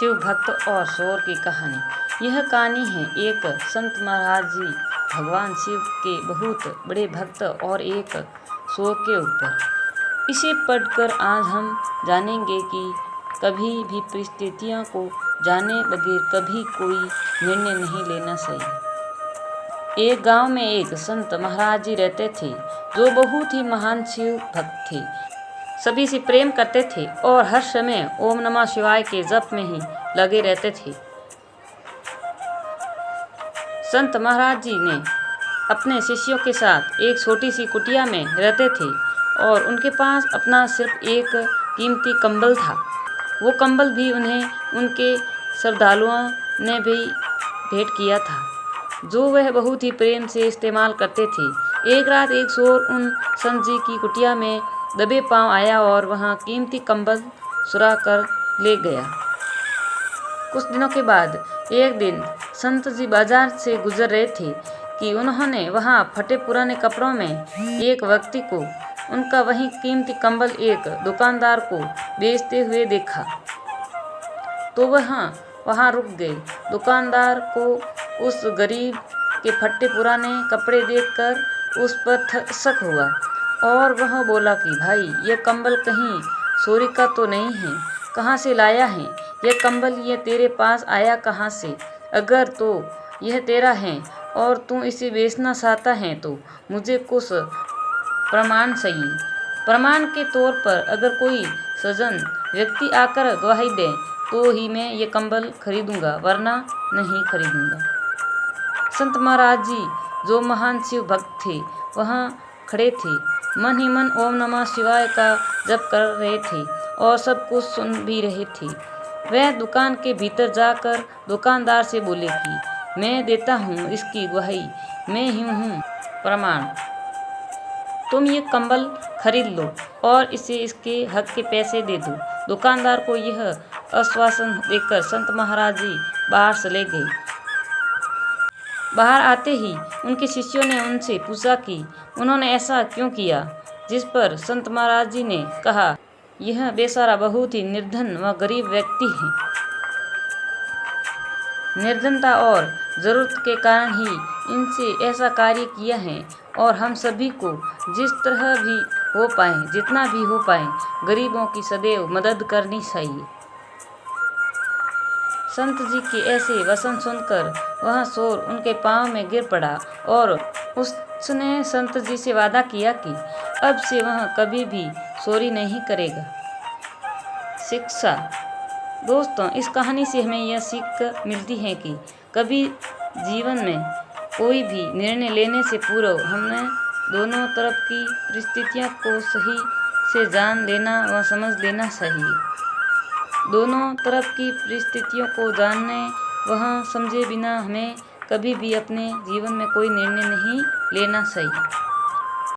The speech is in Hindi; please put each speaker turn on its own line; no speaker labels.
शिव भक्त और शोर की कहानी। यह कहानी है एक संत महाराज जी भगवान शिव के बहुत बड़े भक्त और एक शोर के ऊपर। इसे पढ़कर आज हम जानेंगे कि कभी भी परिस्थितियों को जाने बगैर कभी कोई निर्णय नहीं लेना सही। एक गांव में एक संत महाराज जी रहते थे जो बहुत ही महान शिव भक्त थे। सभी से प्रेम करते थे और हर समय ओम नमः शिवाय के जप में ही लगे रहते थे। संत महाराज जी ने अपने शिष्यों के साथ एक छोटी सी कुटिया में रहते थे और उनके पास अपना सिर्फ एक कीमती कंबल था। वो कंबल भी उन्हें उनके श्रद्धालुओं ने भी भेंट किया था, जो वह बहुत ही प्रेम से इस्तेमाल करते थे। एक रात एक शोर उन संत जी की कुटिया में दबे पांव आया और वहां कीमती कंबल चुरा कर ले गया। कुछ दिनों के बाद एक दिन संत जी बाजार से गुजर रहे थे कि उन्होंने वहां फटे पुराने कपड़ों में एक व्यक्ति को उनका वही कीमती कंबल एक दुकानदार को बेचते हुए देखा, तो वहां रुक गए। दुकानदार को उस गरीब के फटे पुराने कपड़े देखकर उस पर शक हुआ और वह बोला कि भाई, ये कंबल कहीं चोरी का तो नहीं है? कहाँ से लाया है यह कंबल? ये तेरे पास आया कहाँ से? अगर तो यह तेरा है और तू इसे बेचना चाहता है तो मुझे कुछ प्रमाण चाहिए। प्रमाण के तौर पर अगर कोई सज्जन व्यक्ति आकर गवाही दे तो ही मैं ये कंबल खरीदूंगा, वरना नहीं खरीदूंगा। संत महाराज जी जो महान शिव भक्त थे वहाँ खड़े थे, मन ही मन ओम नमः शिवाय का जप कर रहे थे और सब कुछ सुन भी रहे थे। वह दुकान के भीतर जाकर दुकानदार से बोले कि मैं देता हूँ इसकी गवाही, मैं ही हूँ प्रमाण। तुम ये कंबल खरीद लो और इसे इसके हक के पैसे दे दो। दुकानदार को यह आश्वासन देकर संत महाराज जी बाहर चले गए। बाहर आते ही उनके शिष्यों ने उनसे पूछा कि उन्होंने ऐसा क्यों किया, जिस पर संत महाराज जी ने कहा, यह बेचारा बहुत ही निर्धन व गरीब व्यक्ति है। निर्धनता और जरूरत के कारण ही इनसे ऐसा कार्य किया है और हम सभी को जिस तरह भी हो पाए, जितना भी हो पाए, गरीबों की सदैव मदद करनी चाहिए। संत जी के ऐसे वचन सुनकर वह शोर उनके पांव में गिर पड़ा और उसने संत जी से वादा किया कि अब से वह कभी भी चोरी नहीं करेगा। शिक्षा। दोस्तों, इस कहानी से हमें यह सीख मिलती है कि कभी जीवन में कोई भी निर्णय लेने से पूर्व हमें दोनों तरफ की परिस्थितियों को सही से जान लेना व समझ लेना चाहिए। दोनों तरफ की परिस्थितियों को जानने व समझे बिना हमें कभी भी अपने जीवन में कोई निर्णय नहीं लेना चाहिए।